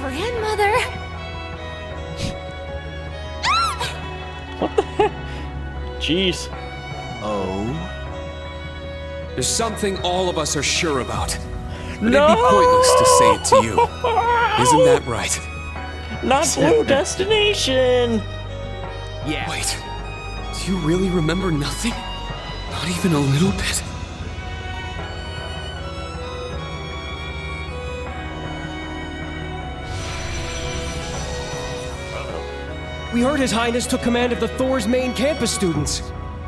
Grandmother! What the heck? Jeez. Oh? There's something all of us are sure about. But No! it'd be pointless to say it to you. Isn't that right? Not Blue Destination! Yeah. Wait. Do you really remember nothing? Not even a little bit? We heard His Highness took command of the Thor's main campus students.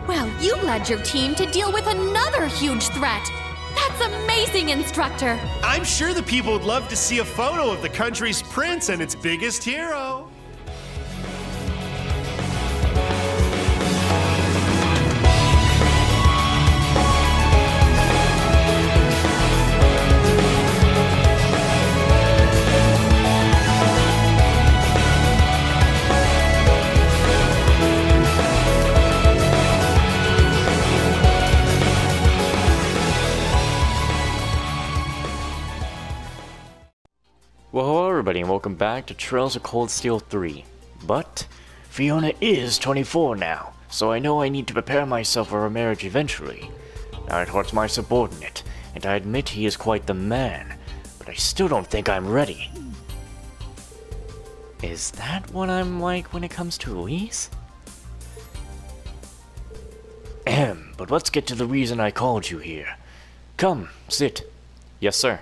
Well, you led your team to deal with another huge threat. That's amazing, Instructor. I'm sure the people would love to see a photo of the country's prince and its biggest hero. Well, hello everybody and welcome back to Trails of Cold Steel 3. But Fiona is 24 now, so I know I need to prepare myself for her marriage eventually. Now towards my subordinate, and I admit he is quite the man, but I still don't think I'm ready. Is that what I'm like when it comes to Louise? But let's get to the reason I called you here. Come, sit. Yes, sir.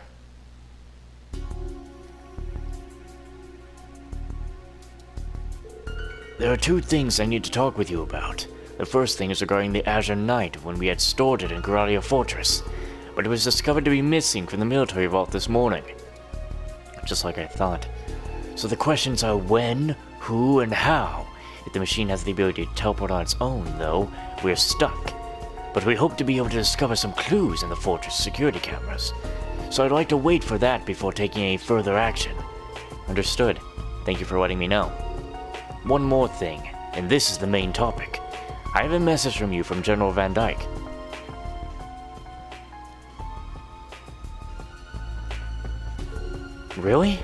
There are two things I need to talk with you about. The first thing is regarding the Azure Knight when we had stored it in Gradia Fortress, but it was discovered to be missing from the military vault this morning. Just like I thought. So the questions are when, who, and how. If the machine has the ability to teleport on its own, though, we're stuck. But we hope to be able to discover some clues in the fortress security cameras. So I'd like to wait for that before taking any further action. Understood. Thank you for letting me know. One more thing, and this is the main topic. I have a message from you from General Van Dyke. Really?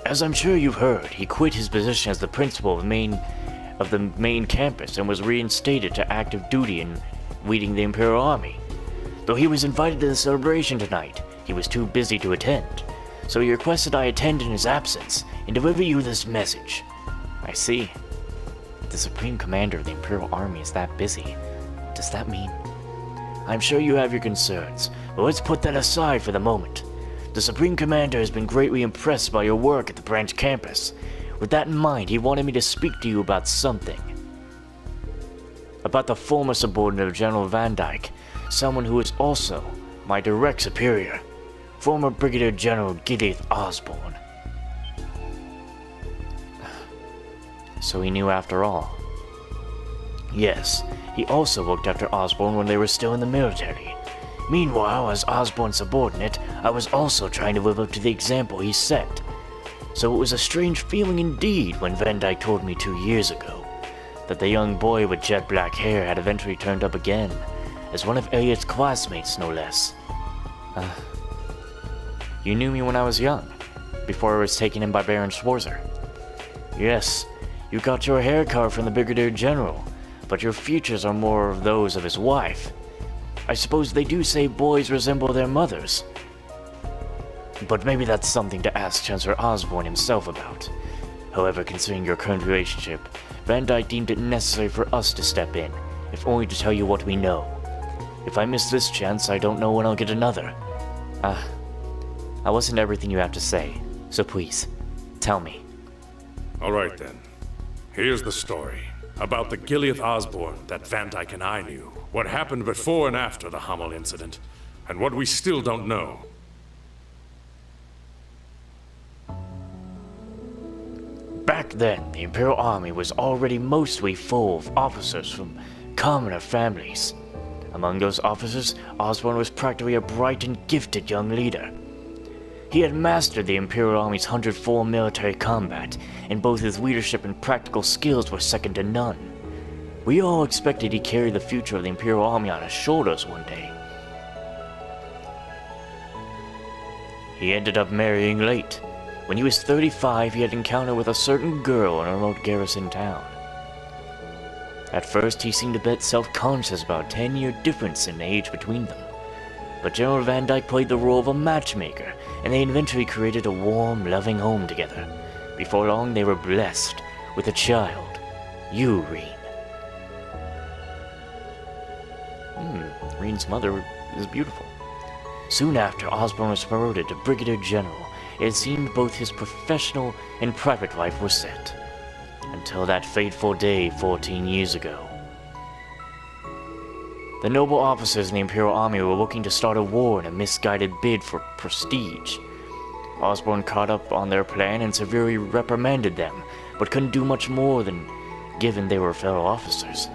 As I'm sure you've heard, he quit his position as the principal of the main campus and was reinstated to active duty in leading the Imperial Army. Though he was invited to the celebration tonight, he was too busy to attend. So he requested I attend in his absence and deliver you this message. I see. The Supreme Commander of the Imperial Army is that busy. Does that mean? I'm sure you have your concerns, but let's put that aside for the moment. The Supreme Commander has been greatly impressed by your work at the branch campus. With that in mind, he wanted me to speak to you about something. About the former subordinate of General Van Dyke, someone who is also my direct superior, former Brigadier General Gideon Osborne. So he knew after all. Yes, he also looked after Osborne when they were still in the military. Meanwhile, as Osborne's subordinate, I was also trying to live up to the example he set. So it was a strange feeling indeed when Van Dyke told me 2 years ago that the young boy with jet black hair had eventually turned up again, as one of Elliot's classmates no less. You knew me when I was young, before I was taken in by Baron Schwarzer. Yes, you got your hair cut from the Brigadier General, but your features are more of those of his wife. I suppose they do say boys resemble their mothers. But maybe that's something to ask Chancellor Osborne himself about. However, considering your current relationship, Van Dyke deemed it necessary for us to step in, if only to tell you what we know. If I miss this chance, I don't know when I'll get another. I listened to everything you have to say, so please, tell me. Alright then. Here's the story about the Gilead Osborne that Van Dyke and I knew. What happened before and after the Hummel incident, and what we still don't know. Back then, the Imperial Army was already mostly full of officers from commoner families. Among those officers, Osborne was practically a bright and gifted young leader. He had mastered the Imperial Army's 104 military combat, and both his leadership and practical skills were second to none. We all expected he'd carry the future of the Imperial Army on his shoulders one day. He ended up marrying late, When he was 35, he had an encounter with a certain girl in a remote garrison town. At first, he seemed a bit self-conscious about a 10-year difference in age between them. But General Van Dyke played the role of a matchmaker, and they eventually created a warm, loving home together. Before long, they were blessed with a child, you, Reene. Reene's mother is beautiful. Soon after, Osborne was promoted to Brigadier General. It seemed both his professional and private life was set. Until that fateful day 14 years ago. The noble officers in the Imperial Army were looking to start a war in a misguided bid for prestige. Osborne caught up on their plan and severely reprimanded them, but couldn't do much more than given they were fellow officers.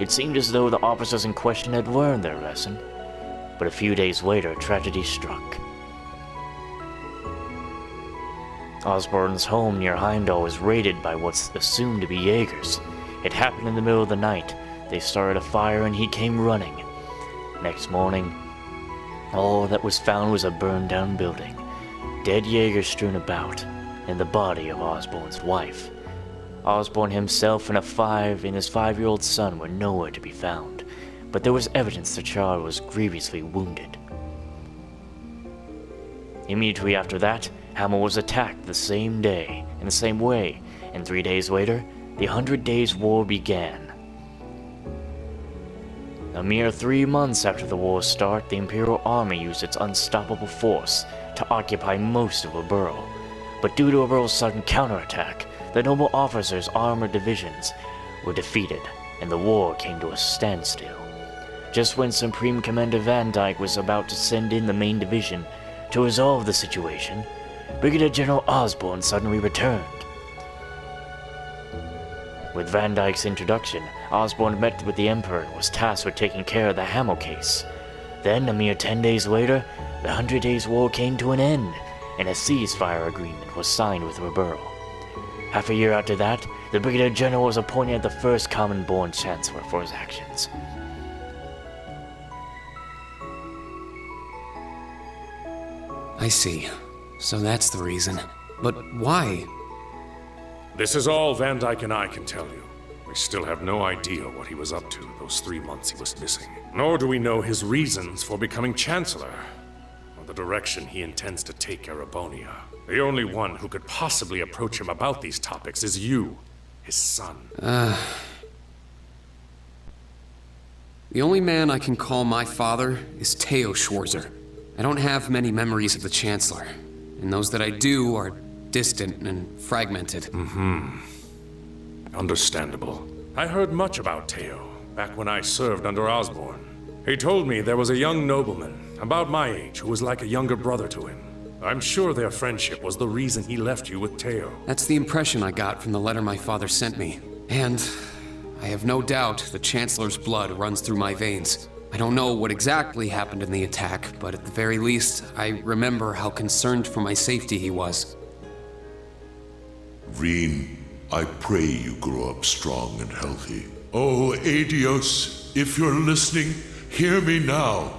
It seemed as though the officers in question had learned their lesson, but a few days later, tragedy struck. Osborne's home near Heimdall was raided by what's assumed to be Jaegers. It happened in the middle of the night. They started a fire and he came running. Next morning, all that was found was a burned-down building, dead Jaegers strewn about, and the body of Osborne's wife. Osborne himself and his 5-year-old son were nowhere to be found, but there was evidence the child was grievously wounded. Immediately after that, Hamel was attacked the same day, in the same way, and 3 days later, the 100 Days' War began. A mere 3 months after the war's start, the Imperial Army used its unstoppable force to occupy most of the borough. But due to a borough's sudden counterattack, the noble officers' armored divisions were defeated, and the war came to a standstill. Just when Supreme Commander Van Dyke was about to send in the main division to resolve the situation, Brigadier General Osborne suddenly returned. With Van Dyke's introduction, Osborne met with the Emperor and was tasked with taking care of the Hamel case. Then, a mere 10 days later, the 100 Days' War came to an end, and a ceasefire agreement was signed with Reborough. Half a year after that, the Brigadier General was appointed the first common-born Chancellor for his actions. I see. So that's the reason. But why? This is all Van Dyke and I can tell you. We still have no idea what he was up to those 3 months he was missing. Nor do we know his reasons for becoming Chancellor, or the direction he intends to take Erebonia. The only one who could possibly approach him about these topics is you, his son. The only man I can call my father is Theo Schwarzer. I don't have many memories of the Chancellor, and those that I do are distant and fragmented. Understandable. I heard much about Theo back when I served under Osborne. He told me there was a young nobleman about my age who was like a younger brother to him. I'm sure their friendship was the reason he left you with Theo. That's the impression I got from the letter my father sent me. And I have no doubt the Chancellor's blood runs through my veins. I don't know what exactly happened in the attack, but at the very least, I remember how concerned for my safety he was. Reene, I pray you grow up strong and healthy. Oh, Adios, if you're listening, hear me now.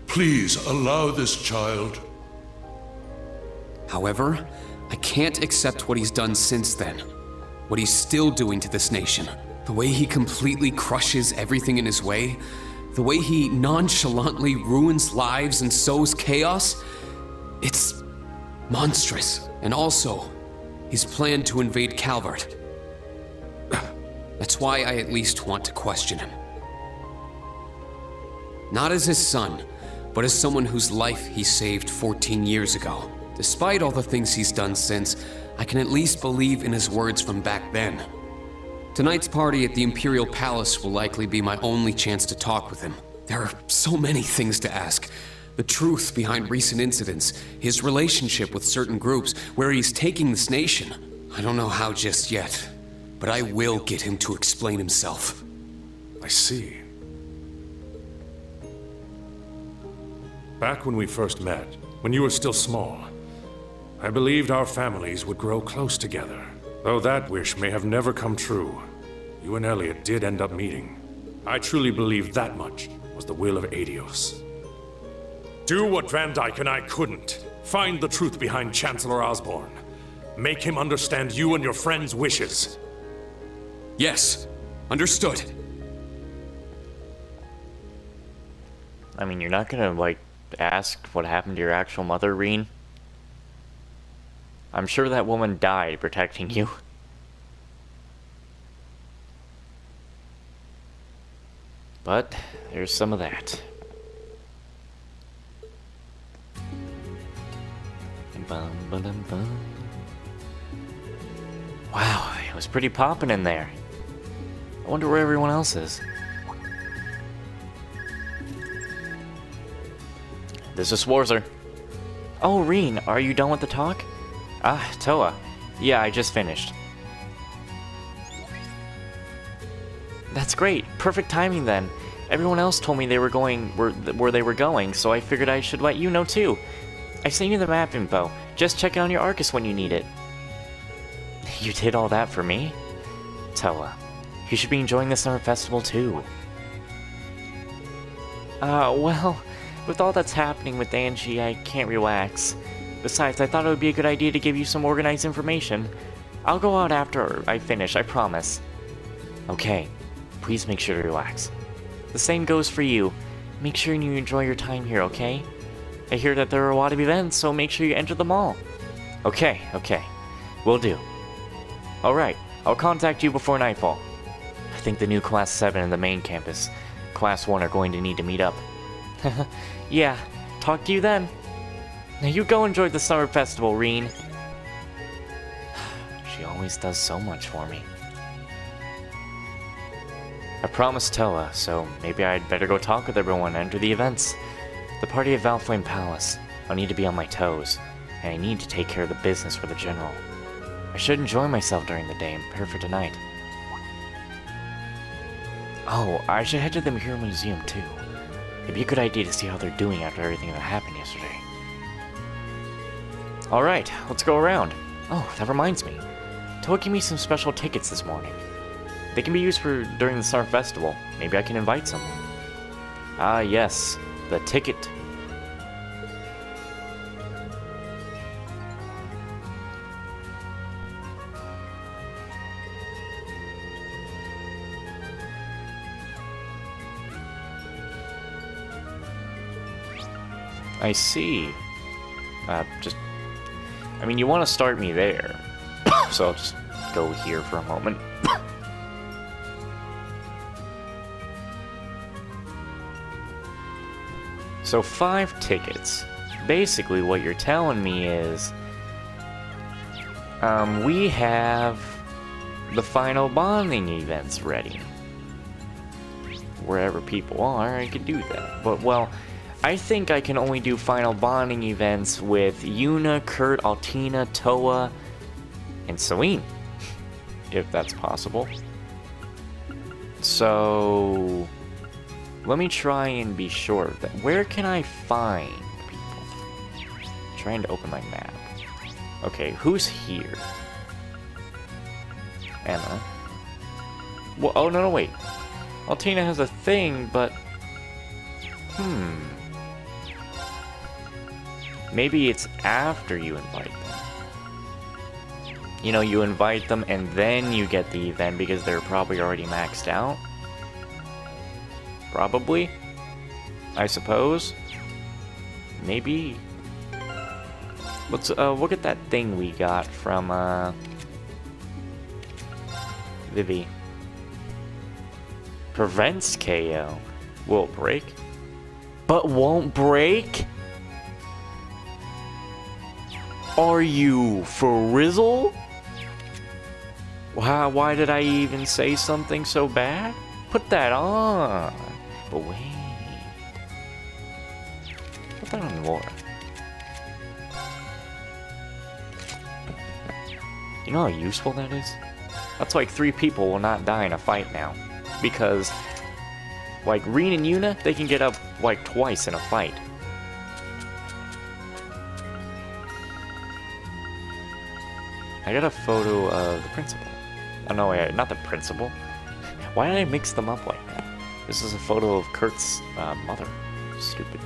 Please allow this child. However, I can't accept what he's done since then. What he's still doing to this nation. The way he completely crushes everything in his way. The way he nonchalantly ruins lives and sows chaos. It's monstrous. And also, his plan to invade Calvert. That's why I at least want to question him. Not as his son, but as someone whose life he saved 14 years ago. Despite all the things he's done since, I can at least believe in his words from back then. Tonight's party at the Imperial Palace will likely be my only chance to talk with him. There are so many things to ask. The truth behind recent incidents, his relationship with certain groups, where he's taking this nation. I don't know how just yet, but I will get him to explain himself. I see. Back when we first met, when you were still small, I believed our families would grow close together. Though that wish may have never come true, you and Elliot did end up meeting. I truly believe that much was the will of Adios. Do what Van Dyke and I couldn't. Find the truth behind Chancellor Osborne. Make him understand you and your friend's wishes. Yes, understood. I mean, you're not gonna, like, ask what happened to your actual mother, Reene? I'm sure that woman died protecting you. But there's some of that. Wow, it was pretty poppin' in there. I wonder where everyone else is. This is Swarzer. Oh, Reene, are you done with the talk? Ah, Toa. Yeah, I just finished. That's great. Perfect timing then. Everyone else told me they were going where they were going, so I figured I should let you know too. I sent you the map info. Just check it on your Arcus when you need it. You did all that for me? Toa, you should be enjoying the summer festival too. Well, with all that's happening with Angie, I can't relax. Besides, I thought it would be a good idea to give you some organized information. I'll go out after I finish, I promise. Okay, please make sure to relax. The same goes for you. Make sure you enjoy your time here, okay? I hear that there are a lot of events, so make sure you enter them all. Okay, will do. Alright, I'll contact you before nightfall. I think the new Class 7 in the main campus, Class 1 are going to need to meet up. Yeah, talk to you then. Now you go enjoy the summer festival, Reene. She always does so much for me. I promised Toa, so maybe I'd better go talk with everyone and enter the events. The party at Valflame Palace. I'll need to be on my toes, and I need to take care of the business for the General. I should enjoy myself during the day and prepare for tonight. Oh, I should head to the Hero Museum too. It'd be a good idea to see how they're doing after everything that happened yesterday. Alright, let's go around. Oh, that reminds me. Toa gave me some special tickets this morning. They can be used during the Summer Festival. Maybe I can invite someone. Ah, yes. The ticket. I see. I mean, you want to start me there. So I'll just go here for a moment. So 5 tickets. Basically, what you're telling me is, we have the final bonding events ready. Wherever people are, I could do that. But, well, I think I can only do final bonding events with Yuna, Kurt, Altina, Toa, and Celine. If that's possible. So let me try and be sure of that. Where can I find people? I'm trying to open my map. Okay, who's here? Emma. Well, oh, no, wait. Altina has a thing, but... Maybe it's after you invite them. You know, you invite them and then you get the event because they're probably already maxed out. Probably. I suppose. Maybe. Let's look at that thing we got from Vivi. Prevents KO. Will it break? But won't break? Are you for rizzle? Why did I even say something so bad? Put that on. But wait. Put that on Laura. You know how useful that is? That's like 3 people will not die in a fight now. Because, like, Reene and Yuna, they can get up, like, twice in a fight. I got a photo of the principal. Oh, no, wait, not the principal. Why did I mix them up like that? This is a photo of Kurt's mother. Stupid.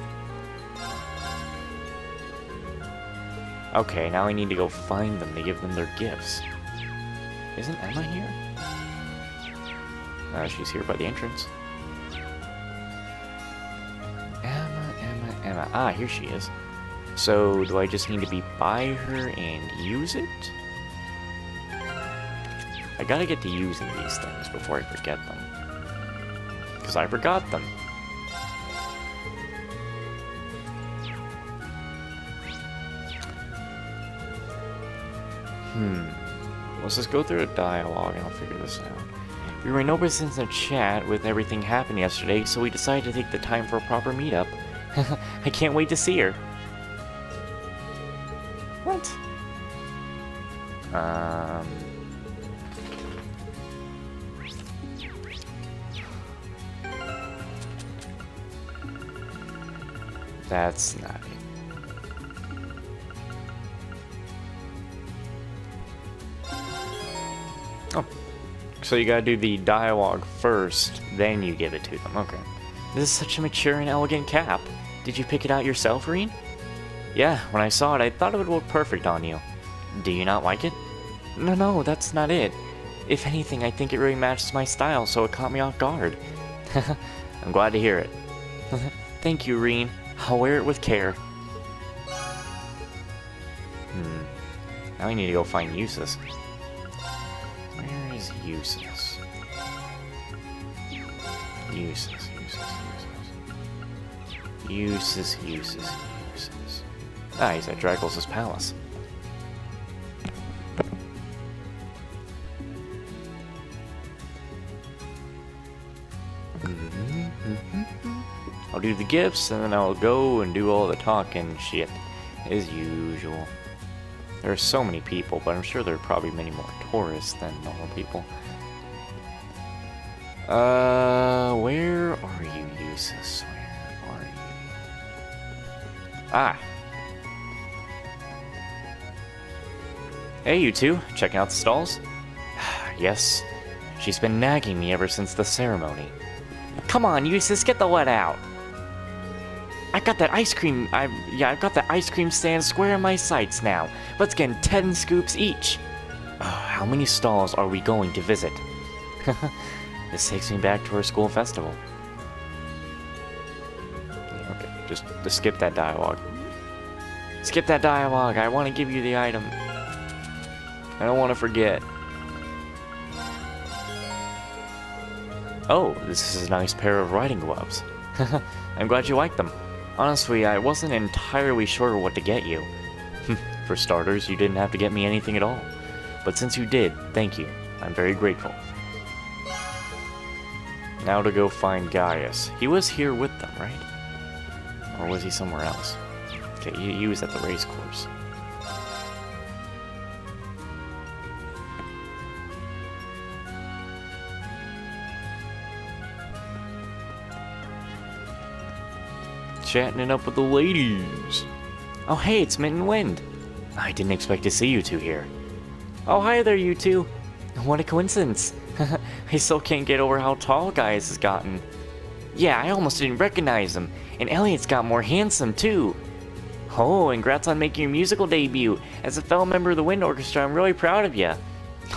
Okay, now I need to go find them to give them their gifts. Isn't Emma here? She's here by the entrance. Emma. Ah, here she is. So, do I just need to be by her and use it? I gotta get to using these things before I forget them. Because I forgot them. Let's just go through a dialogue and I'll figure this out. We were in Oberson's in chat with everything happened yesterday, so we decided to take the time for a proper meetup. I can't wait to see her. What? That's not it. Oh. So you gotta do the dialogue first, then you give it to them. Okay. This is such a mature and elegant cap. Did you pick it out yourself, Reene? Yeah, when I saw it, I thought it would look perfect on you. Do you not like it? No, that's not it. If anything, I think it really matches my style, so it caught me off guard. I'm glad to hear it. Thank you, Reene. I'll wear it with care. Now I need to go find Eustace. Where is Eustace? Eustace. Ah, he's at Dragos' palace. I'll do the gifts, and then I'll go and do all the talking shit, as usual. There are so many people, but I'm sure there are probably many more tourists than normal people. Where are you, Eustace? Where are you? Ah! Hey, you two, checking out the stalls? Yes. She's been nagging me ever since the ceremony. Come on, Eustace, get the lead out! I've got that ice cream stand square in my sights now. Let's get 10 scoops each. How many stalls are we going to visit? This takes me back to our school festival. Okay, just skip that dialogue. Skip that dialogue. I want to give you the item. I don't want to forget. Oh, this is a nice pair of riding gloves. I'm glad you like them. Honestly, I wasn't entirely sure what to get you. For starters, you didn't have to get me anything at all. But since you did, thank you. I'm very grateful. Now to go find Gaius. He was here with them, right? Or was he somewhere else? Okay, he was at the race course. Chatting it up with the ladies. Oh hey, it's Mint and Wind. I didn't expect to see you two here. Oh hi there, you two. What a coincidence. I still can't get over how tall Gaius has gotten. Yeah, I almost didn't recognize him. And Elliot's got more handsome too. Oh, and congrats on making your musical debut. As a fellow member of the Wind Orchestra, I'm really proud of you.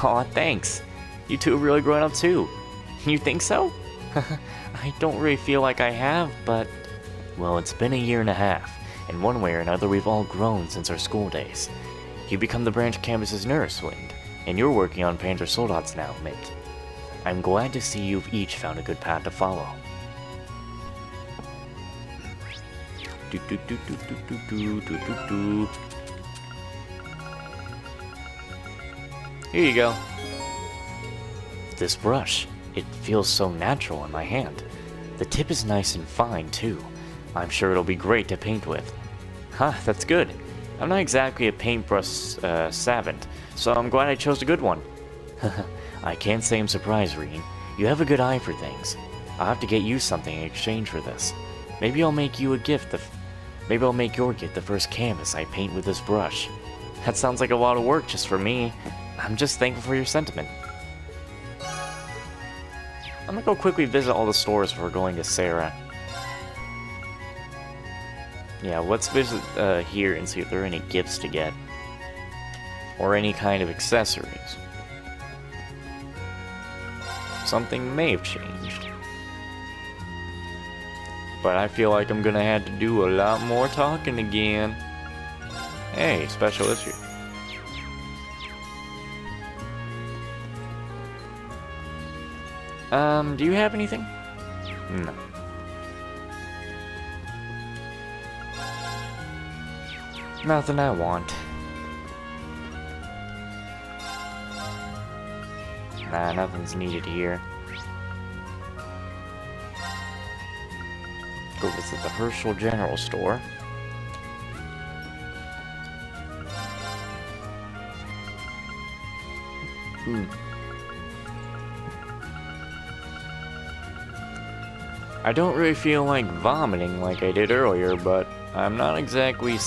Aw, thanks. You two have really grown up too. You think so? I don't really feel like I have, but... Well, it's been a year and a half, and one way or another we've all grown since our school days. You become the branch campus's nurse, Wind, and you're working on Panzer Soldats now, Mint. I'm glad to see you've each found a good path to follow. Here you go. This brush, it feels so natural in my hand. The tip is nice and fine, too. I'm sure it'll be great to paint with. Huh, that's good. I'm not exactly a paintbrush savant, so I'm glad I chose a good one. I can't say I'm surprised, Reene. You have a good eye for things. I'll have to get you something in exchange for this. Maybe I'll make you a gift. Maybe I'll make your gift the first canvas I paint with this brush. That sounds like a lot of work just for me. I'm just thankful for your sentiment. I'm gonna go quickly visit all the stores before going to Sarah. Yeah, let's visit here and see if there are any gifts to get. or any kind of accessories. Something may have changed. But I feel like I'm gonna have to do a lot more talking again. Hey, special issue. Do you have anything? No. Nothing I want. Nah, nothing's needed here. Go visit the Herschel General Store. I don't really feel like vomiting like I did earlier, but I'm not exactly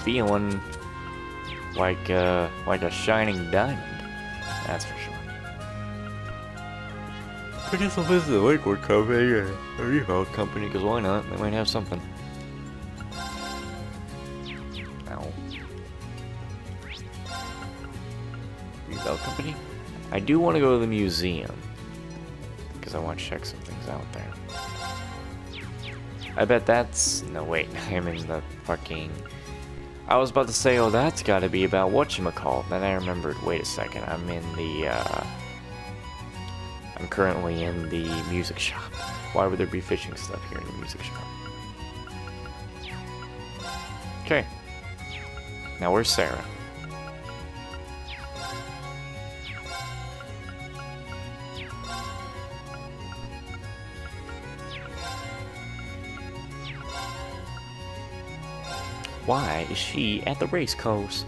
feeling like a shining diamond. That's for sure. I guess I'll visit the liquid company or remote company, because why not? They might have something. Ow. Remote company? I do want to go to the museum, because I want to check some things out there. I bet that's... No, wait. I'm in the fucking... I was about to say, oh, that's gotta be about whatchamacallit. Then I remembered, wait a second, I'm in the, I'm currently in the music shop. Why would there be fishing stuff here in the music shop? Okay. Now where's Sarah? Why is she at the race course?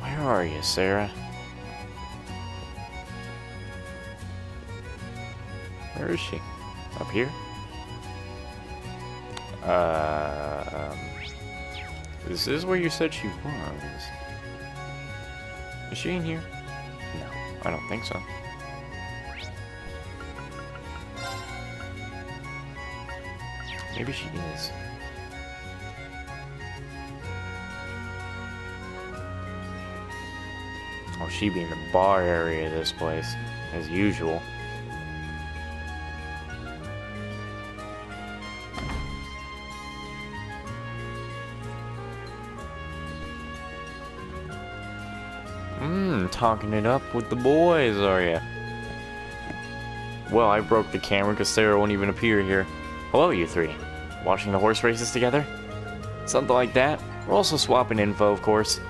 Where are you, Sarah? Where is she? Up here? Is this where you said she was? Is she in here? No, I don't think so. Maybe she is. Oh, she'd be in the bar area of this place, as usual. Talking it up with the boys, are ya? Well, I broke the camera because Sarah won't even appear here. Hello, you three. Watching the horse races together? Something like that. We're also swapping info, of course.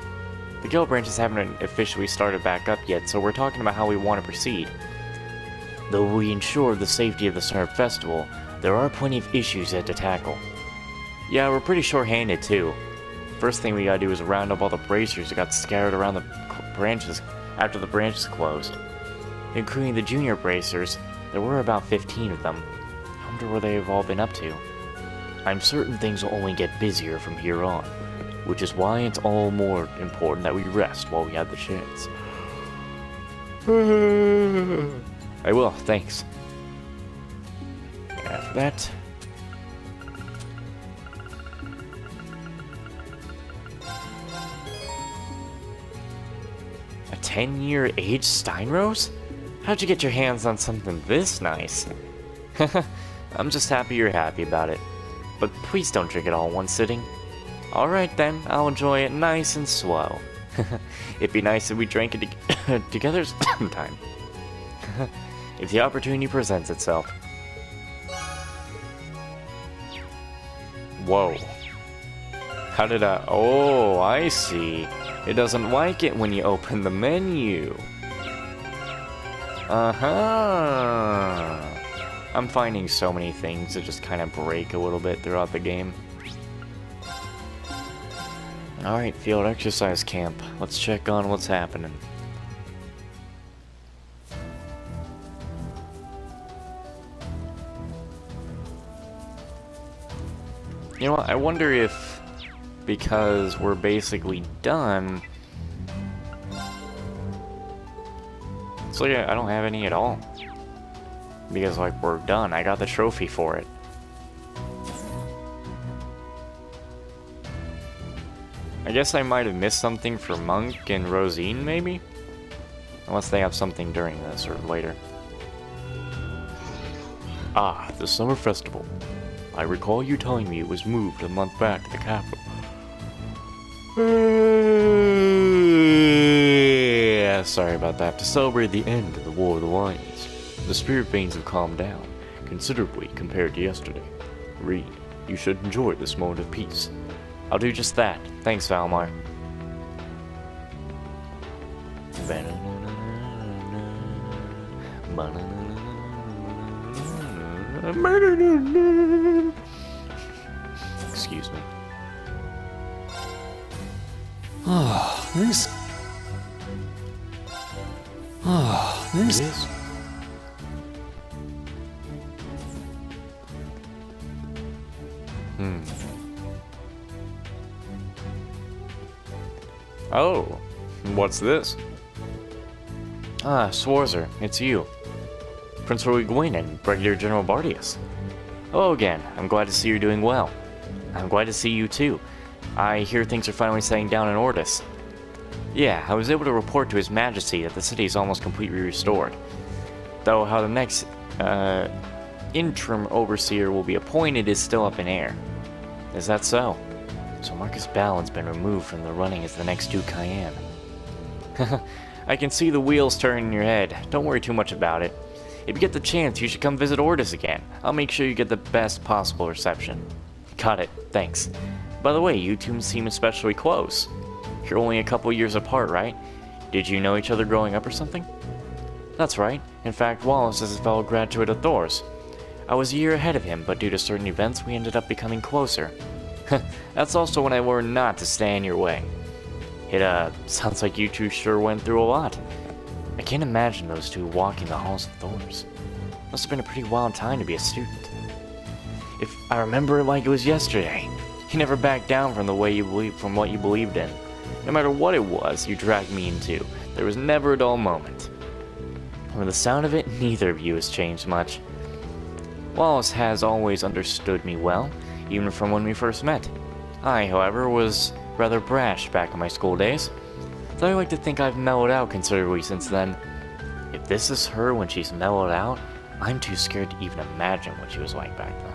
The guild branches haven't officially started back up yet, so we're talking about how we want to proceed. Though we ensure the safety of the Snarf Festival, there are plenty of issues yet to tackle. Yeah, we're pretty short-handed, too. First thing we gotta do is round up all the bracers that got scattered around the branches after the branches closed. Including the junior bracers, there were about 15 of them. I wonder where they have all been up to. I'm certain things will only get busier from here on, which is why it's all more important that we rest while we have the chance. I will, thanks. After that... A 10-year aged Steinrose? How'd you get your hands on something this nice? I'm just happy you're happy about it. But please don't drink it all in one sitting. Alright then, I'll enjoy it nice and slow. It'd be nice if we drank it together sometime. If the opportunity presents itself. Whoa. How did I... Oh, I see. It doesn't like it when you open the menu. Uh-huh. I'm finding so many things that just kind of break a little bit throughout the game. Alright, field exercise camp. Let's check on what's happening. You know what, I wonder if because we're basically done. So yeah, I don't have any at all. Because, like, we're done. I got the trophy for it. I guess I might have missed something for Monk and Rosine, maybe? Unless they have something during this or later. Ah, the summer festival. I recall you telling me it was moved a month back to the capital. Yeah, sorry about that. To celebrate the end of the War of the Lions. The spirit veins have calmed down considerably compared to yesterday. Reene, you should enjoy this moment of peace. I'll do just that. Thanks, Valmar. Excuse me. Oh, this. Oh, this. Yes. Oh, what's this? Ah, Schwarzer, it's you. Prince Roy and Brigadier General Bardius. Hello again. I'm glad to see you're doing well. I'm glad to see you too. I hear things are finally settling down in Ordis. Yeah, I was able to report to His Majesty that the city is almost completely restored. Though how the next interim overseer will be appointed is still up in air. Is that so? So Marcus Ballin's been removed from the running as the next Duke Cayenne. I can see the wheels turning in your head. Don't worry too much about it. If you get the chance, you should come visit Ordis again. I'll make sure you get the best possible reception. Got it, thanks. By the way, you two seem especially close. You're only a couple years apart, right? Did you know each other growing up or something? That's right. In fact, Wallace is a fellow graduate of Thor's. I was a year ahead of him, but due to certain events, we ended up becoming closer. That's also when I learned not to stand in your way. It, sounds like you two sure went through a lot. I can't imagine those two walking the halls of Thor's. Must have been a pretty wild time to be a student. If I remember it like it was yesterday, you never backed down from what you believed in. No matter what it was you dragged me into, there was never a dull moment. From the sound of it, neither of you has changed much. Wallace has always understood me well, even from when we first met. I, however, was rather brash back in my school days. Though I like to think I've mellowed out considerably since then. If this is her when she's mellowed out, I'm too scared to even imagine what she was like back then.